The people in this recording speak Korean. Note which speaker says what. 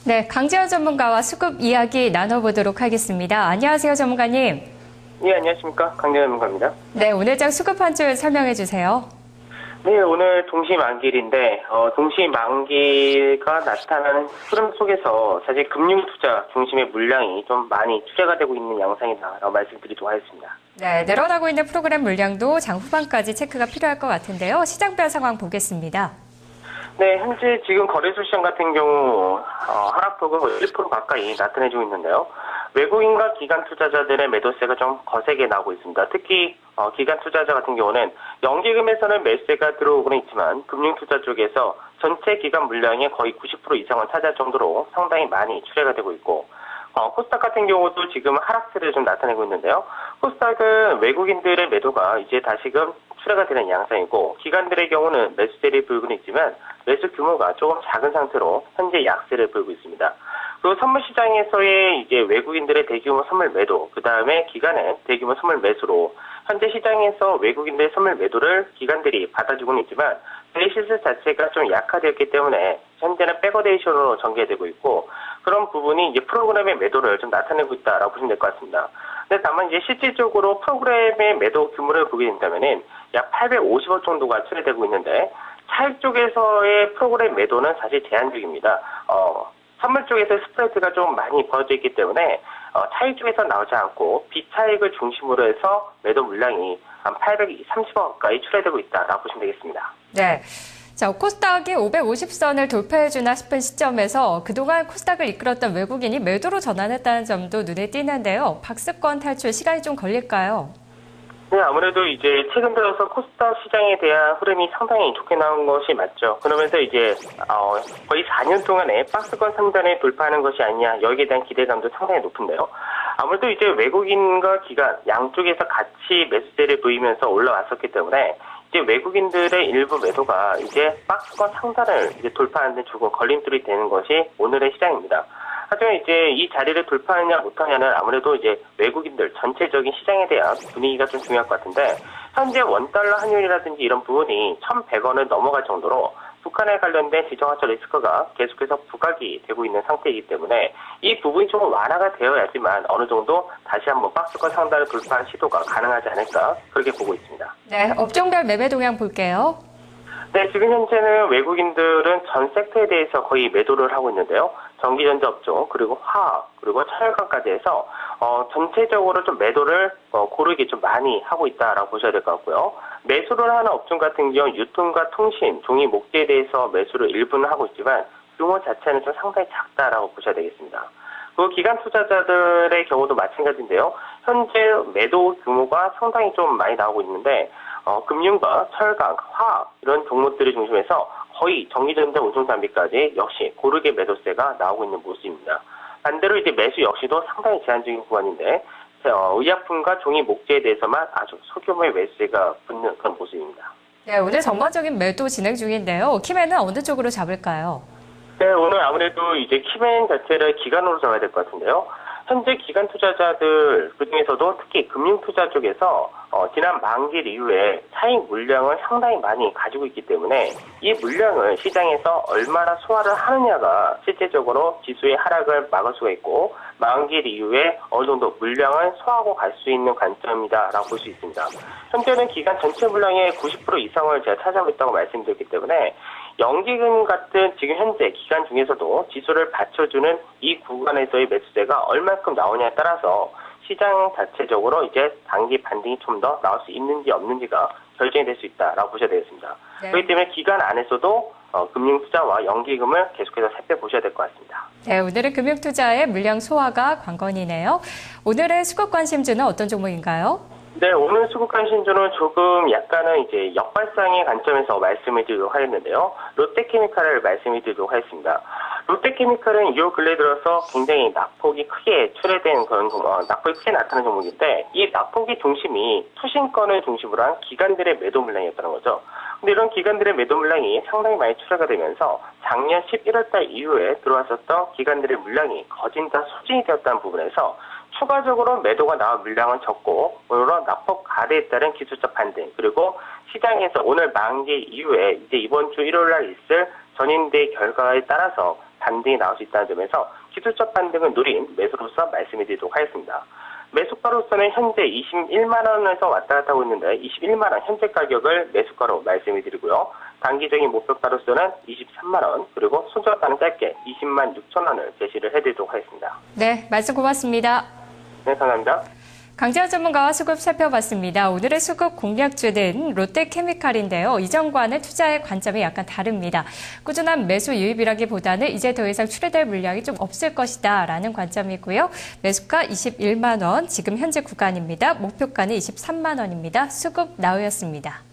Speaker 1: 네, 강재원 전문가와 수급 이야기 나눠보도록 하겠습니다. 안녕하세요, 전문가님.
Speaker 2: 네, 안녕하십니까. 강재원 전문가입니다.
Speaker 1: 네, 오늘장 수급 한 줄 설명해 주세요.
Speaker 2: 네, 오늘 동시만기일인데 동시만기가 나타나는 흐름 속에서 사실 금융투자 중심의 물량이 좀 많이 투자가 되고 있는 양상이다라고 말씀드리도록 하겠습니다.
Speaker 1: 네, 늘어나고 있는 프로그램 물량도 장 후반까지 체크가 필요할 것 같은데요. 시장별 상황 보겠습니다.
Speaker 2: 네, 현재 지금 거래소 시장 같은 경우 하락폭은 1% 가까이 나타내주고 있는데요. 외국인과 기관 투자자들의 매도세가 좀 거세게 나오고 있습니다. 특히 기관 투자자 같은 경우는 연기금에서는 매수세가 들어오고는 있지만 금융투자 쪽에서 전체 기관 물량의 거의 90% 이상을 차지할 정도로 상당히 많이 출회가 되고 있고, 코스닥 같은 경우도 지금 하락세를 좀 나타내고 있는데요. 코스닥은 외국인들의 매도가 이제 다시금 출회가 되는 양상이고, 기관들의 경우는 매수세를 보이고는 있지만 매수 규모가 조금 작은 상태로 현재 약세를 보이고 있습니다. 그리고 선물 시장에서의 이제 외국인들의 대규모 선물 매도, 그 다음에 기관의 대규모 선물 매수로 현재 시장에서 외국인들의 선물 매도를 기관들이 받아주고는 있지만 베이시스 자체가 좀 약화되었기 때문에 현재는 백어데이션으로 전개되고 있고, 그런 부분이 이제 프로그램의 매도를 좀 나타내고 있다라고 보시면 될 것 같습니다. 근데 다만 이제 실질적으로 프로그램의 매도 규모를 보게 된다면은 약 850억 정도가 출회되고 있는데, 차익 쪽에서의 프로그램 매도는 사실 제한적입니다. 선물 쪽에서 스프레드가 좀 많이 벌어져 있기 때문에 차익 쪽에서 나오지 않고 비차익을 중심으로 해서 매도 물량이 한 830억 가까이 출회되고 있다라고 보시면 되겠습니다.
Speaker 1: 네. 자, 코스닥이 550선을 돌파해주나 싶은 시점에서 그동안 코스닥을 이끌었던 외국인이 매도로 전환했다는 점도 눈에 띄는데요. 박스권 탈출 시간이 좀 걸릴까요?
Speaker 2: 네, 아무래도 이제 최근 들어서 코스닥 시장에 대한 흐름이 상당히 좋게 나온 것이 맞죠. 그러면서 이제 거의 4년 동안에 박스권 상단을 돌파하는 것이 아니냐, 여기에 대한 기대감도 상당히 높은데요. 아무래도 이제 외국인과 기관 양쪽에서 같이 매수세를 보이면서 올라왔었기 때문에 이제 외국인들의 일부 매도가 이제 박스권 상단을 이제 돌파하는 데 조금 걸림돌이 되는 것이 오늘의 시장입니다. 하지만 이제 이 자리를 돌파하느냐 못하냐는 아무래도 이제 외국인들 전체적인 시장에 대한 분위기가 좀 중요할 것 같은데, 현재 원달러 환율이라든지 이런 부분이 1,100원을 넘어갈 정도로 북한에 관련된 지정학적 리스크가 계속해서 부각이 되고 있는 상태이기 때문에 이 부분이 조금 완화가 되어야지만 어느 정도 다시 한번 박스권 상단을 돌파한 시도가 가능하지 않을까, 그렇게 보고 있습니다.
Speaker 1: 네, 업종별 매매 동향 볼게요.
Speaker 2: 네, 지금 현재는 외국인들은 전 섹터에 대해서 거의 매도를 하고 있는데요. 전기전자 업종, 그리고 화학, 그리고 철강까지 해서 전체적으로 좀 매도를 고르게 좀 많이 하고 있다라고 보셔야 될 것 같고요. 매수를 하는 업종 같은 경우 유통과 통신, 종이 목재에 대해서 매수를 일부는 하고 있지만 규모 자체는 좀 상당히 작다라고 보셔야 되겠습니다. 그 기관 투자자들의 경우도 마찬가지인데요. 현재 매도 규모가 상당히 좀 많이 나오고 있는데, 금융과 철강, 화학 이런 종목들을 중심해서 거의 전기전자 운송장비까지 역시 고르게 매도세가 나오고 있는 모습입니다. 반대로 이제 매수 역시도 상당히 제한적인 구간인데, 의약품과 종이 목재에 대해서만 아주 소규모의 매수세가 붙는 그런 모습입니다.
Speaker 1: 네, 오늘 전반적인 매도 진행 중인데요. 키맨은 어느 쪽으로 잡을까요?
Speaker 2: 네, 오늘 아무래도 이제 키맨 자체를 기관으로 잡아야 될 것 같은데요. 현재 기관 투자자들 그중에서도 특히 금융투자 쪽에서 지난 만기일 이후에 차익 물량을 상당히 많이 가지고 있기 때문에 이 물량을 시장에서 얼마나 소화를 하느냐가 실제적으로 지수의 하락을 막을 수가 있고, 만기일 이후에 어느 정도 물량을 소화하고 갈 수 있는 관점이다라고 볼 수 있습니다. 현재는 기관 전체 물량의 90% 이상을 제가 차지하고 있다고 말씀드렸기 때문에 연기금 같은 지금 현재 기간 중에서도 지수를 받쳐주는 이 구간에서의 매수세가 얼마큼 나오냐에 따라서 시장 자체적으로 이제 단기 반등이 좀 더 나올 수 있는지 없는지가 결정이 될 수 있다라고 보셔야 되겠습니다. 네. 그렇기 때문에 기간 안에서도 금융투자와 연기금을 계속해서 살펴보셔야 될 것 같습니다.
Speaker 1: 네, 오늘은 금융투자의 물량 소화가 관건이네요. 오늘의 수급 관심주는 어떤 종목인가요?
Speaker 2: 네, 오늘 수급 관심주는 조금 약간은 이제 역발상의 관점에서 말씀을 드리도록 하겠는데요. 롯데케미칼을 말씀을 드리도록 하겠습니다. 롯데케미칼은 이 근래 들어서 굉장히 낙폭이 크게 출회된 그런 낙폭이 크게 나타나는 종목인데, 이 낙폭의 중심이 투신권을 중심으로 한 기관들의 매도 물량이었다는 거죠. 근데 이런 기관들의 매도 물량이 상당히 많이 출회가 되면서 작년 11월달 이후에 들어왔었던 기관들의 물량이 거진 다 소진이 되었다는 부분에서 추가적으로 매도가 나온 물량은 적고, 오히려 낙폭 가대에 따른 기술적 반등, 그리고 시장에서 오늘 만기 이후에 이제 이번 주 일요일 날 있을 전인대 결과에 따라서 반등이 나올 수 있다는 점에서 기술적 반등을 노린 매수로서 말씀해 드리도록 하겠습니다. 매수가로서는 현재 21만 원에서 왔다 갔다 하고 있는데 21만 원 현재 가격을 매수가로 말씀해 드리고요. 단기적인 목표가로서는 23만 원, 그리고 손절가는 짧게 20만 6천 원을 제시를 해드리도록 하겠습니다.
Speaker 1: 네, 말씀 고맙습니다.
Speaker 2: 네, 감사합니다.
Speaker 1: 강재원 전문가와 수급 살펴봤습니다. 오늘의 수급 공략주는 롯데케미칼인데요. 이전과는 투자의 관점이 약간 다릅니다. 꾸준한 매수 유입이라기보다는 이제 더 이상 출회될 물량이 좀 없을 것이다 라는 관점이고요. 매수가 21만 원, 지금 현재 구간입니다. 목표가는 23만 원입니다. 수급 나우였습니다.